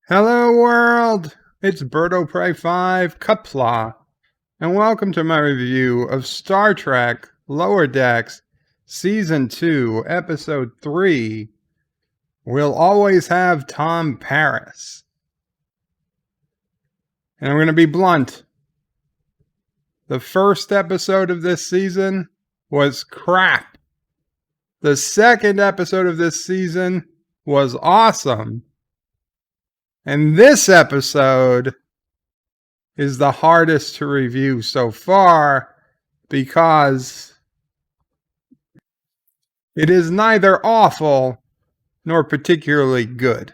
Hello world, it's Birdo Prey 5 Qapla, and welcome to my review of Star Trek Lower Decks Season 2, Episode 3, We'll Always Have Tom Paris. And I'm going to be blunt. The first episode of this season was crap. The second episode of this season was awesome. And this episode is the hardest to review so far because it is neither awful nor particularly good.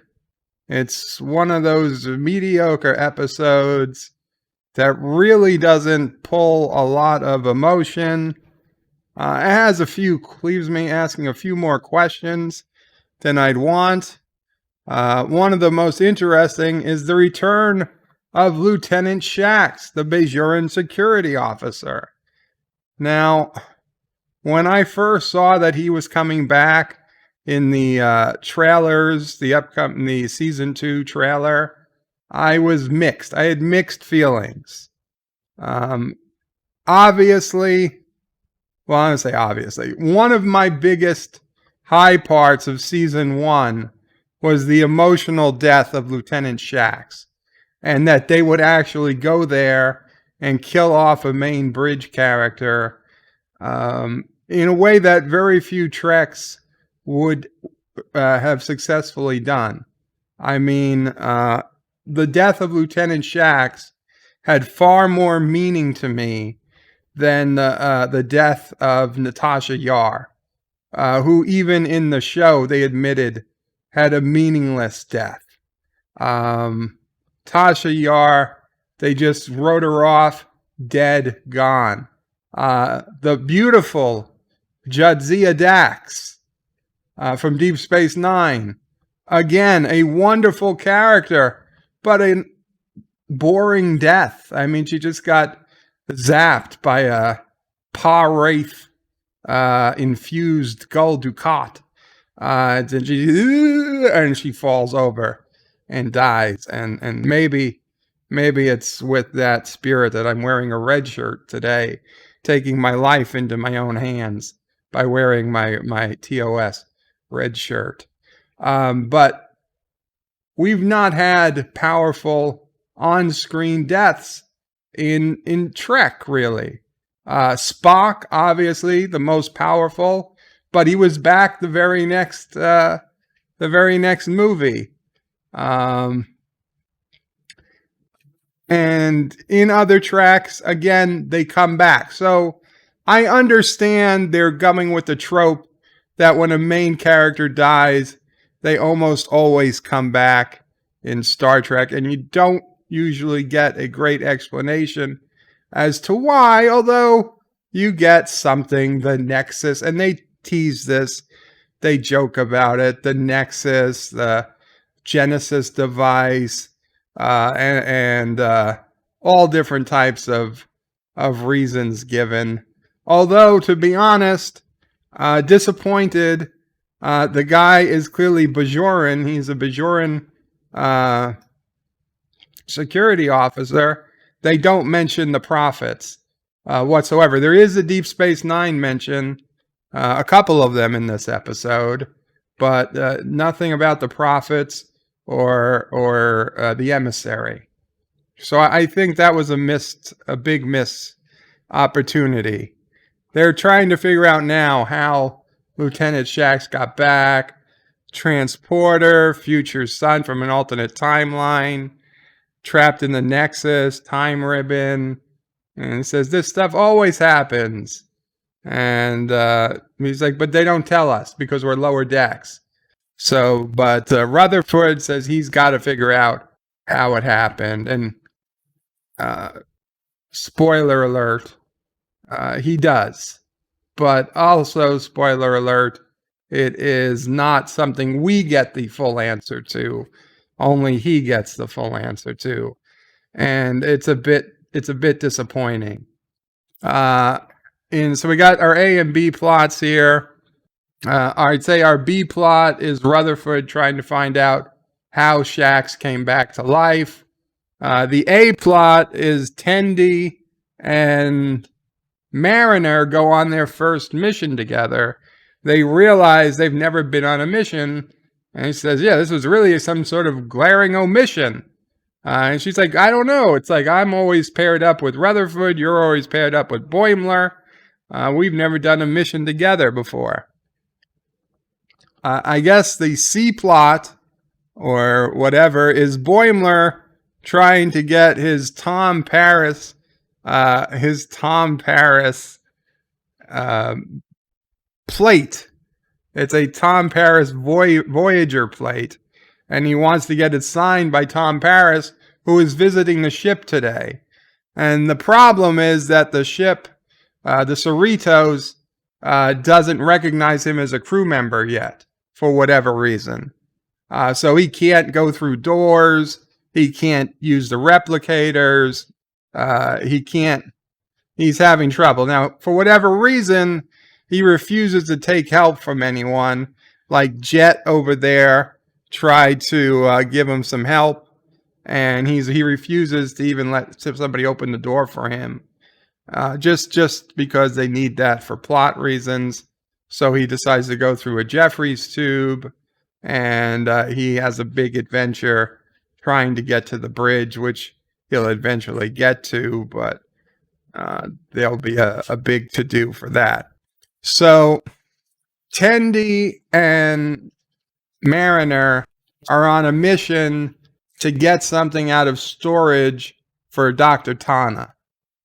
It's one of those mediocre episodes that really doesn't pull a lot of emotion. Leaves me asking a few more questions than I'd want. One of the most interesting is the return of Lieutenant Shax, the Bajoran Security Officer. Now, when I first saw that he was coming back in the trailers, the Season 2 trailer, I was mixed. I had mixed feelings. Obviously, one of my biggest high parts of Season 1 was the emotional death of Lieutenant Shax, and that they would actually go there and kill off a main bridge character in a way that very few Treks would have successfully done. I mean, the death of Lieutenant Shax had far more meaning to me than the death of Natasha Yar, who even in the show they admitted had a meaningless death. Tasha Yar, they just wrote her off, dead, gone. The beautiful Jadzia Dax from Deep Space Nine, again, a wonderful character, but a boring death. I mean, she just got zapped by a Pa-Wraith infused Gul Dukat. And she falls over and dies. And maybe it's with that spirit that I'm wearing a red shirt today, taking my life into my own hands by wearing my TOS red shirt. But we've not had powerful on-screen deaths in Trek, really. Spock, obviously, the most powerful, but he was back the very next movie. And in other Treks, again, they come back. So I understand they're going with the trope that when a main character dies, they almost always come back in Star Trek, and you don't usually get a great explanation as to why, although you get something, the Nexus, and they tease this, they joke about it, the Nexus, the Genesis device, and all different types of reasons given. Although, to be honest, disappointed. The guy is clearly Bajoran. He's a Bajoran security officer. They don't mention the prophets whatsoever. There is a Deep Space Nine mention, a couple of them in this episode, but nothing about the prophets or the emissary. So I think that was a big miss opportunity. They're trying to figure out now how Lieutenant Shax got back, transporter, future son from an alternate timeline, trapped in the Nexus, time ribbon, and it says this stuff always happens. And he's like, but they don't tell us because we're lower decks. So, but Rutherford says he's got to figure out how it happened. And spoiler alert, he does. But also, spoiler alert, it is not something we get the full answer to. Only he gets the full answer to. And it's a bit disappointing. And so we got our A and B plots here. I'd say our B plot is Rutherford trying to find out how Shax came back to life. The A plot is Tendi and Mariner go on their first mission together. They realize they've never been on a mission. And he says, yeah, this was really some sort of glaring omission. And she's like, I don't know. It's like, I'm always paired up with Rutherford. You're always paired up with Boimler. We've never done a mission together before. I guess the C plot or whatever is Boimler trying to get his Tom Paris plate. It's a Tom Paris Voyager plate, and he wants to get it signed by Tom Paris, who is visiting the ship today. And the problem is that the ship, the Cerritos, doesn't recognize him as a crew member yet, for whatever reason. So he can't go through doors. He can't use the replicators. He's having trouble. Now, for whatever reason, he refuses to take help from anyone. Like Jet over there tried to give him some help, and he refuses to even let somebody open the door for him. Just because they need that for plot reasons. So he decides to go through a Jeffries tube, and he has a big adventure trying to get to the bridge, which he'll eventually get to, but there'll be a big to-do for that. So Tendi and Mariner are on a mission to get something out of storage for Dr. Tana.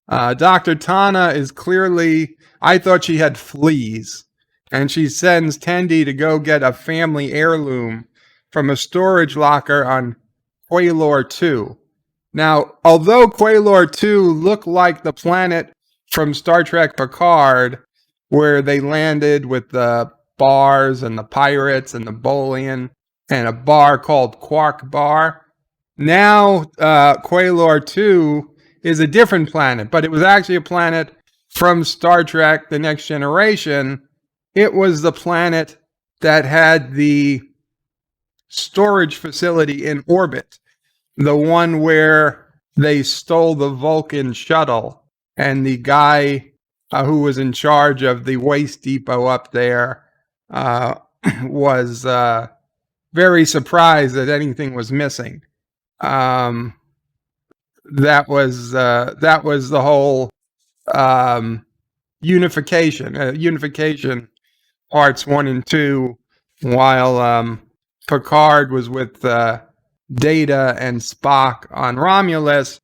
Dr. Tana is clearly, I thought she had fleas, and she sends Tendi to go get a family heirloom from a storage locker on Qualor 2. Now, although Qualor 2 looked like the planet from Star Trek Picard, where they landed with the bars and the pirates and the Bolian and a bar called Quark Bar, now Qualor 2 is a different planet, but it was actually a planet from Star Trek The Next Generation. It was the planet that had the storage facility in orbit, the one where they stole the Vulcan shuttle, and the guy who was in charge of the waste depot up there was very surprised that anything was missing. That was the whole unification parts 1 and 2, while Picard was with Data and Spock on Romulus.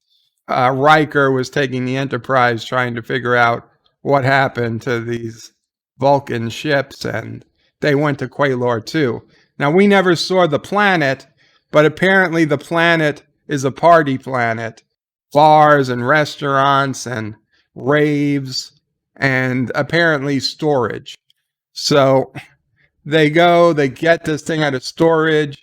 Riker was taking the Enterprise, trying to figure out what happened to these Vulcan ships, and they went to Qualor 2. Now, we never saw the planet, but apparently the planet is a party planet. Bars and restaurants and raves and apparently storage. So they get this thing out of storage.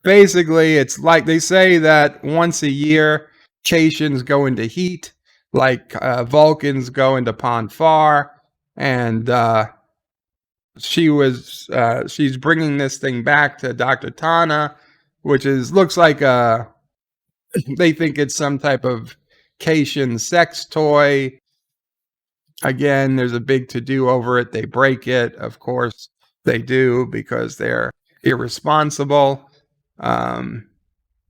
Basically, it's like they say that once a year, Caitians go into heat, like Vulcans go into Ponfar, and she's bringing this thing back to Dr. Tana, which looks like they think it's some type of Caitian sex toy. Again, there's a big to-do over it. They break it. Of course, they do, because they're irresponsible.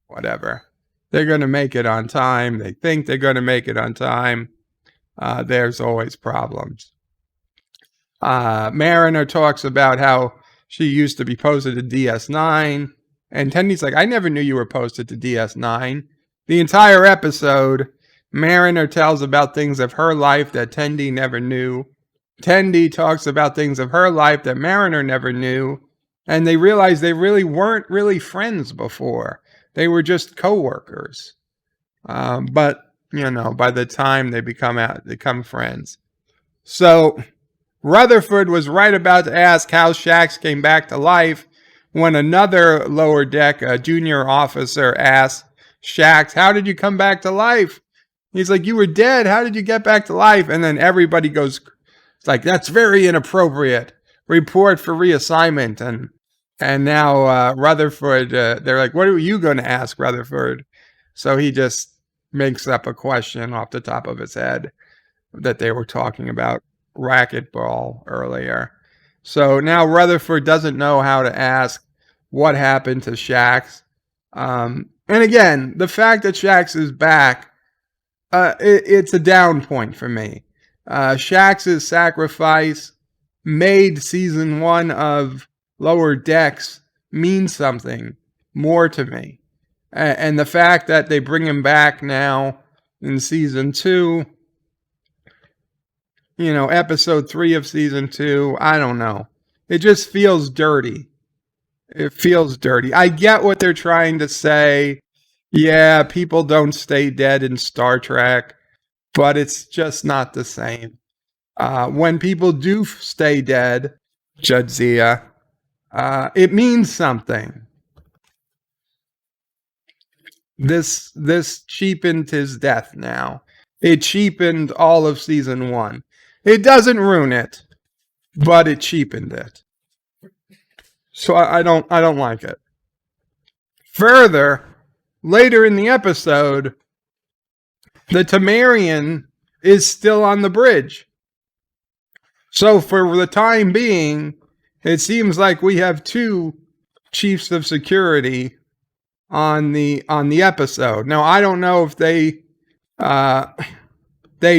Whatever. They're going to make it on time. They think they're going to make it on time. There's always problems. Mariner talks about how she used to be posted to DS9. And Tendi's like, I never knew you were posted to DS9. The entire episode, Mariner tells about things of her life that Tendi never knew. Tendi talks about things of her life that Mariner never knew. And they realize they really weren't really friends before. They were just co-workers. But, by the time they become friends. So Rutherford was right about to ask how Shax came back to life when another lower deck, a junior officer, asked Shax, how did you come back to life? He's like, you were dead. How did you get back to life? And then everybody goes, it's like, that's very inappropriate. Report for reassignment. And And now Rutherford, they're like, what are you going to ask, Rutherford? So he just makes up a question off the top of his head that they were talking about racquetball earlier. So now Rutherford doesn't know how to ask what happened to Shax. And again, the fact that Shax is back, it's a down point for me. Shax's sacrifice made season 1 of Lower Decks mean something more to me. And the fact that they bring him back now in season 2, episode 3 of season 2, I don't know. It just feels dirty. It feels dirty. I get what they're trying to say. Yeah, people don't stay dead in Star Trek, but it's just not the same. When people do stay dead, Jadzia, it means something. This cheapened his death now. It cheapened all of season 1. It doesn't ruin it, but it cheapened it. So I don't like it. Further, later in the episode, the Tamarian is still on the bridge. So for the time being, it seems like we have 2 chiefs of security on the episode. Now I don't know if they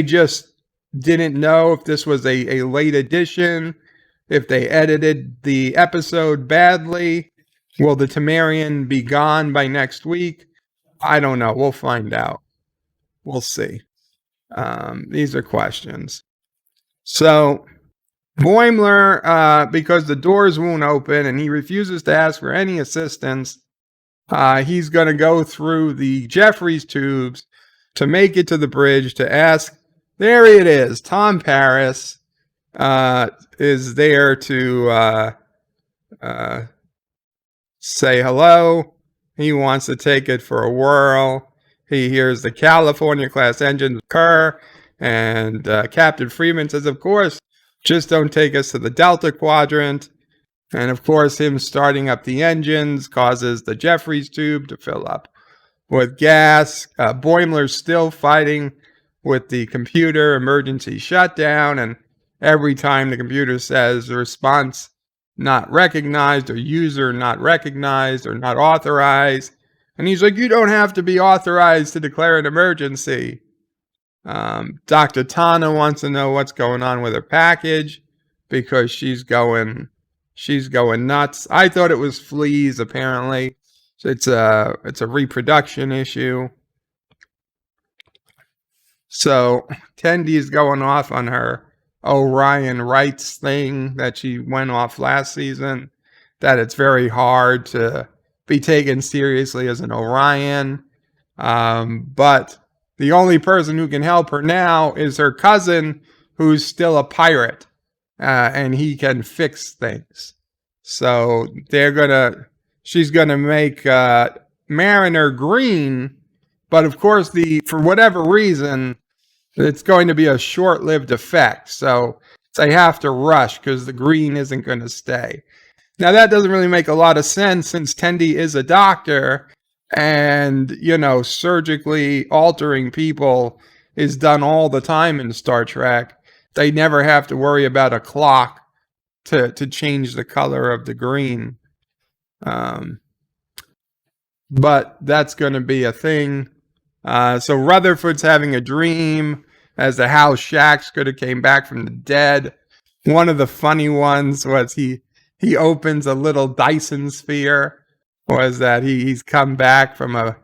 just didn't know if this was a late edition, if they edited the episode badly. Will the Tamarian be gone by next week? I don't know. We'll find out. We'll see. These are questions. So Boimler, because the doors won't open and he refuses to ask for any assistance, he's going to go through the Jeffries tubes to make it to the bridge to ask. There it is. Tom Paris is there to say hello. He wants to take it for a whirl. He hears the California-class engines occur, and Captain Freeman says, of course, just don't take us to the Delta Quadrant. And of course, him starting up the engines causes the Jeffries tube to fill up with gas. Boimler's still fighting with the computer emergency shutdown, and every time the computer says the response not recognized or user not recognized or not authorized, and he's like, you don't have to be authorized to declare an emergency. Dr. Tana wants to know what's going on with her package because she's going nuts. I thought it was fleas, apparently. It's a reproduction issue. So Tendi's going off on her Orion rights thing that she went off last season, that it's very hard to be taken seriously as an Orion. But the only person who can help her now is her cousin, who's still a pirate, and he can fix things. So she's gonna make Mariner green, but of course, for whatever reason, it's going to be a short-lived effect. So they have to rush because the green isn't going to stay. Now that doesn't really make a lot of sense since Tendi is a doctor, and surgically altering people is done all the time in Star Trek. They never have to worry about a clock to change the color of the green. But that's going to be a thing. So Rutherford's having a dream as to how Shax could have came back from the dead. One of the funny ones was he opens a little Dyson sphere. Was that he's come back from a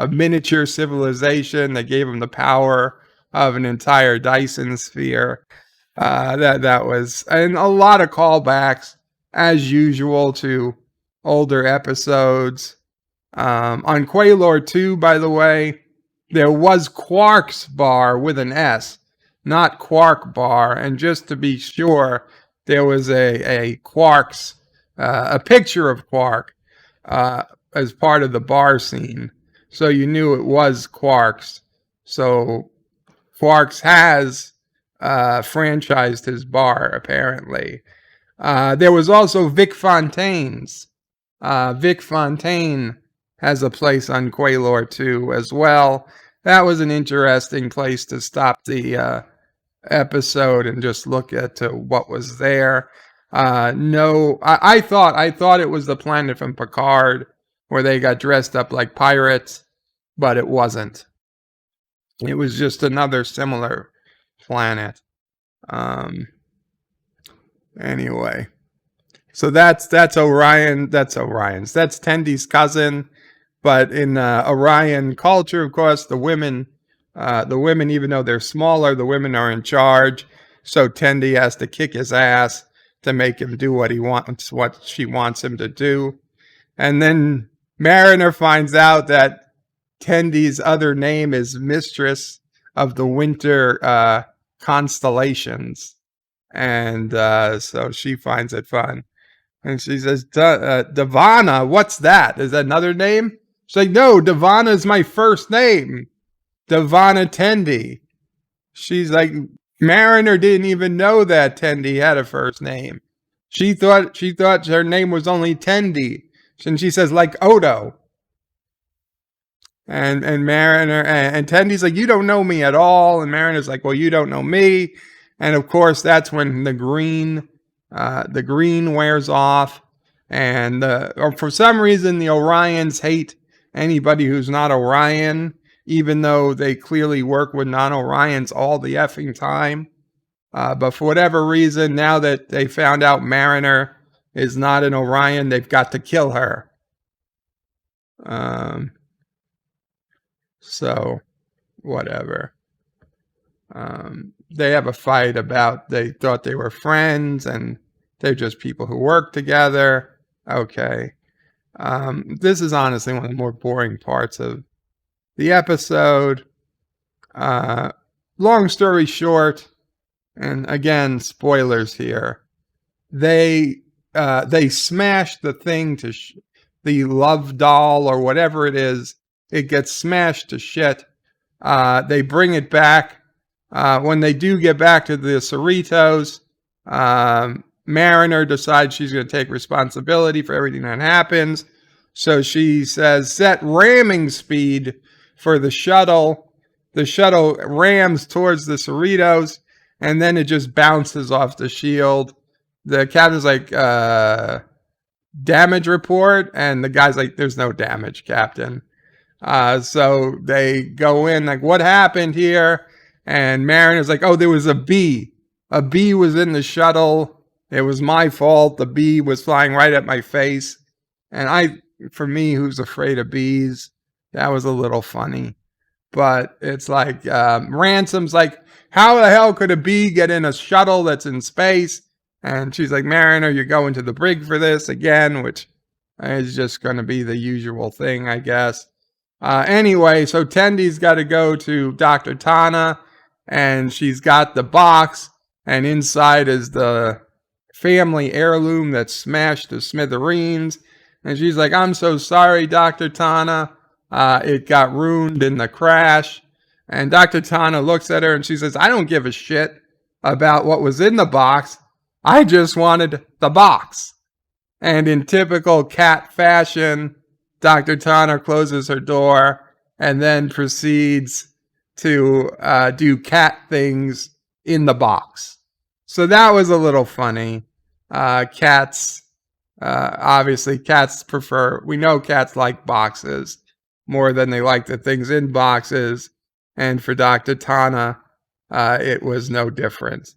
miniature civilization that gave him the power of an entire Dyson sphere. That was, and a lot of callbacks as usual to older episodes. On Quaylor 2, by the way, there was Quark's bar with an S, not Quark bar. And just to be sure, there was a Quark's, a picture of Quark as part of the bar scene. So you knew it was Quark's. So Quark's has franchised his bar, apparently. There was also Vic Fontaine's Vic Fontaine has a place on Quaylor too as well. That was an interesting place to stop the episode and just look at what was there. No, I thought it was the planet from Picard where they got dressed up like pirates, but it wasn't. It was just another similar planet. Anyway, so that's Orion. That's Orion's. That's Tendi's cousin. But in Orion culture, of course, the women, even though they're smaller, the women are in charge. So Tendi has to kick his ass to make him do what she wants him to do. And then Mariner finds out that Tendi's other name is Mistress of the Winter Constellations. And so she finds it fun. And she says, Davana, what's that? Is that another name? She's like, no, Davana is my first name. Davana Tendi. She's like, Mariner didn't even know that Tendi had a first name. She thought her name was only Tendi. And she says, like Odo. And Mariner, and Tendi's like, you don't know me at all. And Mariner's like, well, you don't know me. And of course, that's when the green wears off. And or for some reason, the Orions hate anybody who's not Orion, even though they clearly work with non-Orions all the effing time. But for whatever reason, now that they found out Mariner is not an Orion, they've got to kill her. So, whatever. They have a fight about they thought they were friends and they're just people who work together. Okay. This is honestly one of the more boring parts of the episode. Long story short, and again, spoilers here. They smash the thing to the love doll or whatever it is. It gets smashed to shit. They bring it back. When they do get back to the Cerritos, Mariner decides she's going to take responsibility for everything that happens. So she says, set ramming speed for the shuttle. The shuttle rams towards the Cerritos, and then it just bounces off the shield. The captain's like, damage report, and the guy's like, there's no damage, Captain. So they go in, like, what happened here? And Mariner's like, oh, there was a bee. A bee was in the shuttle. It was my fault. The bee was flying right at my face. And for me, who's afraid of bees, that was a little funny. But it's like, Ransom's like, how the hell could a bee get in a shuttle that's in space? And she's like, Mariner, you're going to the brig for this again, which is just going to be the usual thing, I guess. Anyway, so Tendi's got to go to Dr. Tana, and she's got the box, and inside is the family heirloom that's smashed to smithereens. And she's like, I'm so sorry, Dr. Tana. It got ruined in the crash. And Dr. Tana looks at her and she says, I don't give a shit about what was in the box. I just wanted the box. And in typical cat fashion, Dr. Tana closes her door and then proceeds to do cat things in the box. So that was a little funny. Cats, obviously cats we know cats like boxes more than they like the things in boxes. And for Dr. Tana, it was no different.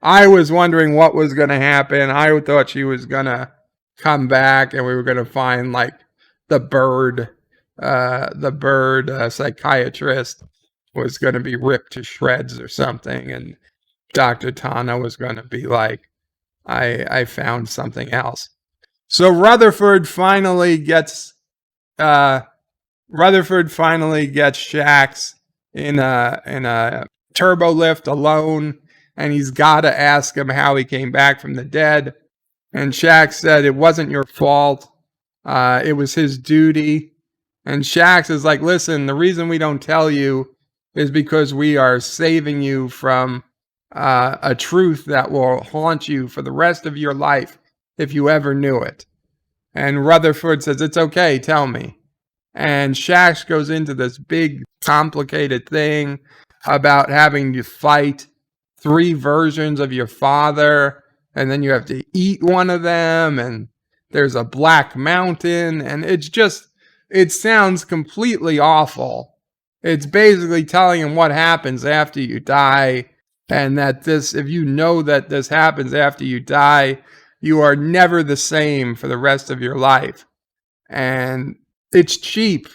I was wondering what was going to happen. I thought she was going to come back and we were going to find like the bird psychiatrist was going to be ripped to shreds or something. And Dr. Tana was going to be like, I found something else. So Rutherford finally gets Shax in a turbo lift alone, and he's got to ask him how he came back from the dead. And Shax said it wasn't your fault. It was his duty. And Shax is like, listen, the reason we don't tell you is because we are saving you from a truth that will haunt you for the rest of your life if you ever knew it. And Rutherford says, it's okay, tell me. And Shax goes into this big, complicated thing about having to fight 3 versions of your father, and then you have to eat one of them, and there's a black mountain, and it sounds completely awful. It's basically telling him what happens after you die, and that if you know that this happens after you die, you are never the same for the rest of your life. And it's cheap,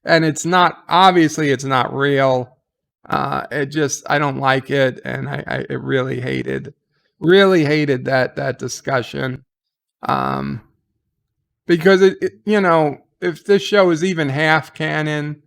and it's not, obviously it's not real. I don't like it, and I really hated that discussion. Because if this show is even half canon,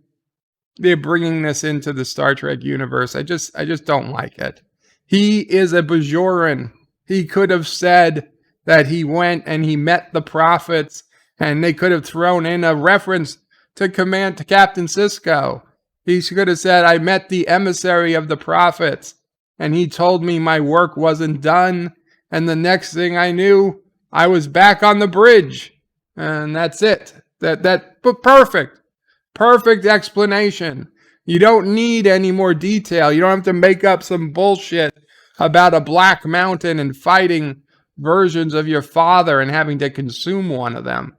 they're bringing this into the Star Trek universe. I just don't like it. He is a Bajoran. He could have said that he went and he met the prophets, and they could have thrown in a reference to Captain Sisko. He could have said, I met the emissary of the prophets, and he told me my work wasn't done, and the next thing I knew, I was back on the bridge. And that's it. But perfect explanation. You don't need any more detail. You don't have to make up some bullshit about a black mountain and fighting versions of your father and having to consume one of them.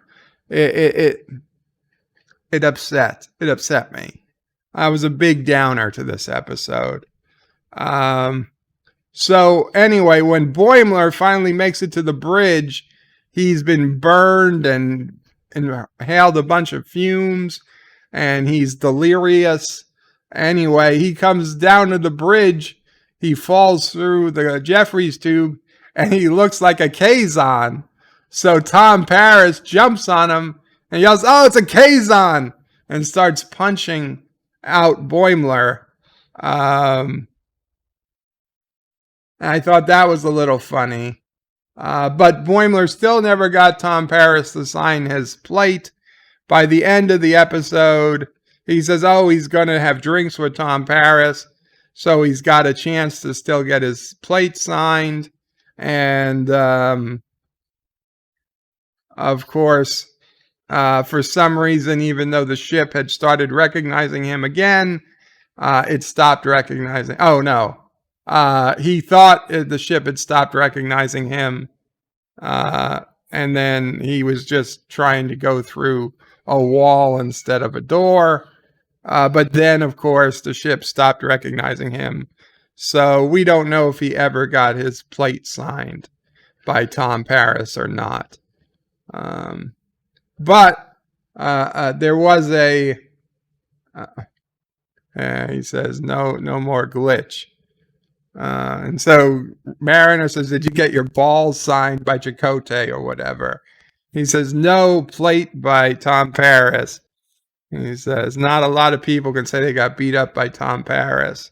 It upset me. I was a big downer to this episode. So anyway, when Boimler finally makes it to the bridge, he's been burned and inhaled a bunch of fumes, and he's delirious. Anyway, he comes down to the bridge. He falls through the Jeffries tube, and he looks like a Kazon. So Tom Paris jumps on him and yells, "Oh, it's a Kazon!" and starts punching out Boimler. I thought that was a little funny. But Boimler still never got Tom Paris to sign his plate. By the end of the episode, he says, he's going to have drinks with Tom Paris, so he's got a chance to still get his plate signed. And, of course, for some reason, even though the ship had started recognizing him again, it stopped recognizing. Oh, no. He thought the ship had stopped recognizing him, and then he was just trying to go through a wall instead of a door. But then, of course, the ship stopped recognizing him. So we don't know if he ever got his plate signed by Tom Paris or not. But there was he says, no more glitch. And so Mariner says, did you get your balls signed by Chakotay or whatever? He says, no plate by Tom Paris. He says, not a lot of people can say they got beat up by Tom Paris.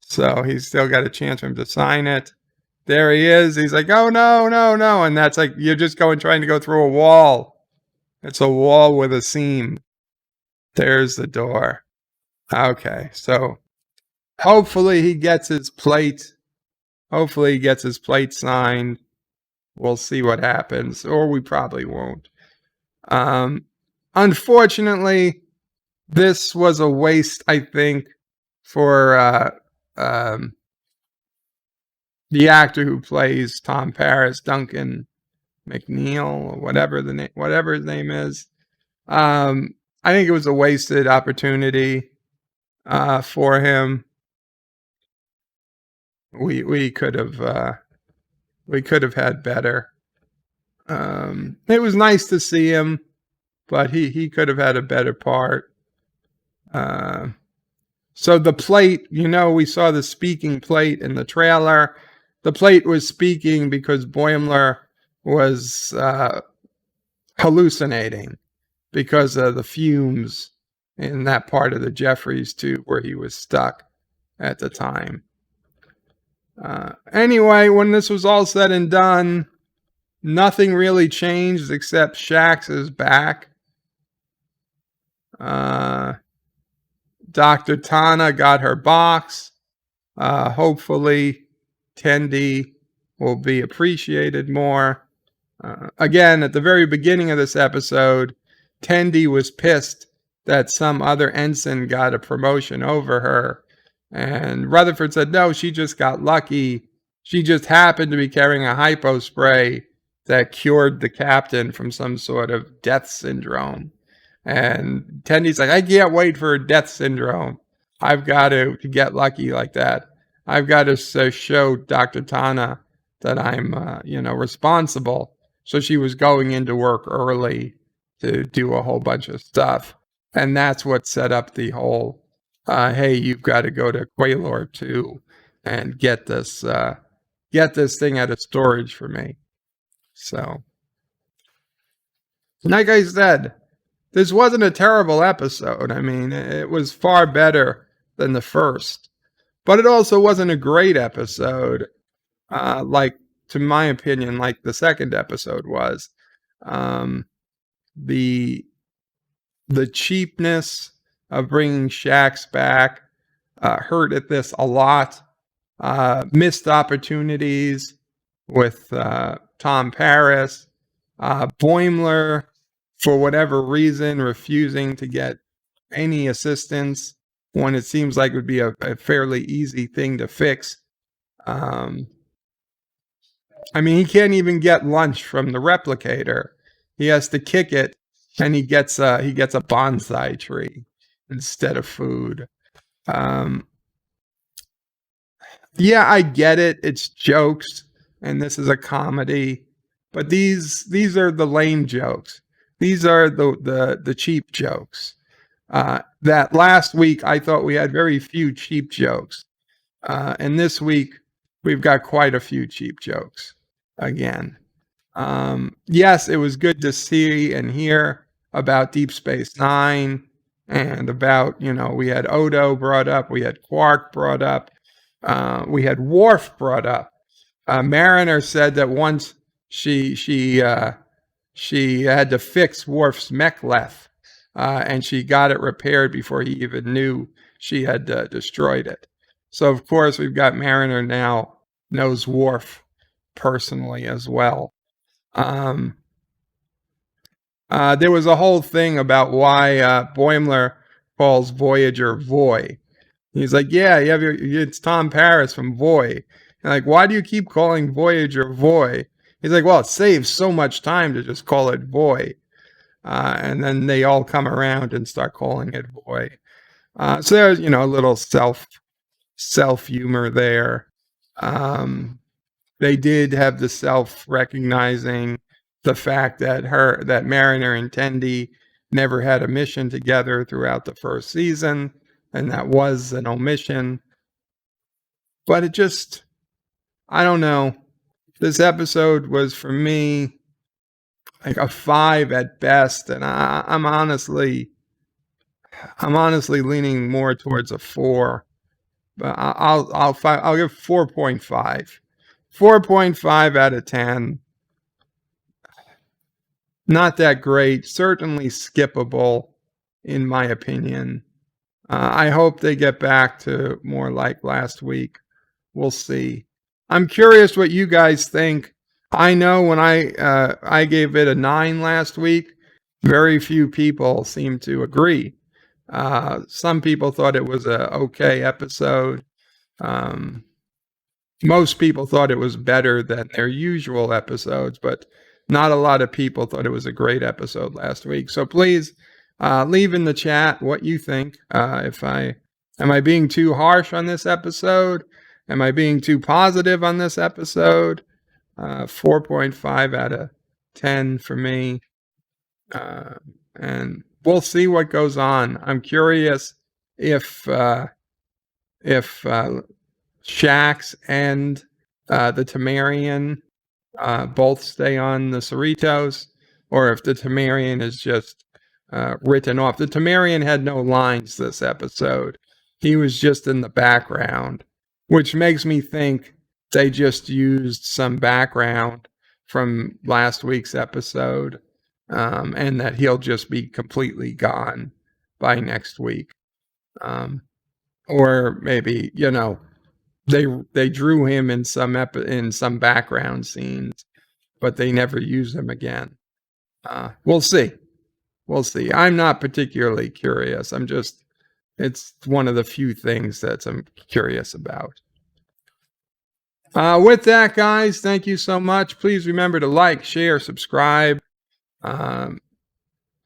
So he's still got a chance for him to sign it. There he is. He's like, oh, no. And that's like, you're just trying to go through a wall. It's a wall with a seam. There's the door. Okay, so hopefully he gets his plate. Hopefully he gets his plate signed. We'll see what happens, or we probably won't. Unfortunately, this was a waste, I think, for the actor who plays Tom Paris, Duncan McNeil, or whatever his name is. I think it was a wasted opportunity for him. We could have had better. It was nice to see him, but he could have had a better part. So the plate, we saw the speaking plate in the trailer. The plate was speaking because Boimler was hallucinating because of the fumes in that part of the Jeffries tube where he was stuck at the time. Anyway, when this was all said and done, nothing really changed except Shax is back. Dr. Tana got her box. Hopefully, Tendi will be appreciated more. Again, at the very beginning of this episode, Tendi was pissed that some other ensign got a promotion over her. And Rutherford said, no, she just got lucky. She just happened to be carrying a hypo spray that cured the captain from some sort of death syndrome. And Tendi's like, I can't wait for a death syndrome. I've got to get lucky like that. I've got to show Dr. Tana that I'm, responsible. So she was going into work early to do a whole bunch of stuff. And that's what set up the whole, hey, you've got to go to Quaylor too and get this thing out of storage for me. So, like I said, this wasn't a terrible episode. I mean, it was far better than the first. But it also wasn't a great episode, to my opinion, like the second episode was. The cheapness of bringing Shax back hurt at this a lot. Missed opportunities with Tom Paris. Boimler, for whatever reason, refusing to get any assistance when it seems like it would be a fairly easy thing to fix. I mean, he can't even get lunch from the replicator. He has to kick it, and he gets a bonsai tree instead of food. Yeah, I get it. It's jokes, and this is a comedy, but these are the lame jokes. These are the cheap jokes. That last week, I thought we had very few cheap jokes. And this week, we've got quite a few cheap jokes again. Yes, it was good to see and hear about Deep Space Nine and about, we had Odo brought up, we had Quark brought up, we had Worf brought up. Mariner said that once she had to fix Worf's mek'leth, and she got it repaired before he even knew she had destroyed it. So, of course, we've got Mariner now knows Worf personally as well. There was a whole thing about why Boimler calls Voyager Voy. He's like, yeah, it's Tom Paris from Voy. And like, why do you keep calling Voyager Voy? He's like, well, it saves so much time to just call it Voy. And then they all come around and start calling it Voy. So there's, a little self humor there. They did have the self-recognizing the fact that Mariner and Tendi never had a mission together throughout the first season, and that was an omission. But it just, I don't know. This episode was, for me, like a 5 at best, and I'm honestly leaning more towards a 4. But I'll give 4.5. 4.5 out of 10. Not that great. Certainly skippable, in my opinion. I hope they get back to more like last week. We'll see. I'm curious what you guys think. I know when I gave it a 9 last week, very few people seemed to agree. Some people thought it was a okay episode. Most people thought it was better than their usual episodes, but not a lot of people thought it was a great episode last week. So please leave in the chat what you think. Am I being too harsh on this episode? Am I being too positive on this episode? 4.5 out of 10 for me. And we'll see what goes on. I'm curious if Shax and the Tamarian both stay on the Cerritos, or if the Tamarian is just written off. The Tamarian had no lines this episode. He was just in the background, which makes me think they just used some background from last week's episode, and that he'll just be completely gone by next week. Or maybe, they drew him in some background scenes, but they never use them again. We'll see. We'll see. I'm not particularly curious. It's one of the few things that I'm curious about. With that, guys, thank you so much. Please remember to like, share, subscribe.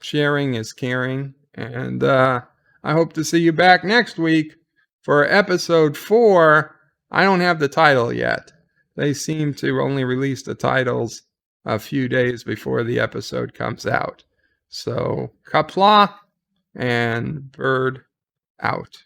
Sharing is caring. And I hope to see you back next week for episode 4. I don't have the title yet. They seem to only release the titles a few days before the episode comes out. So, Qapla and Bird out.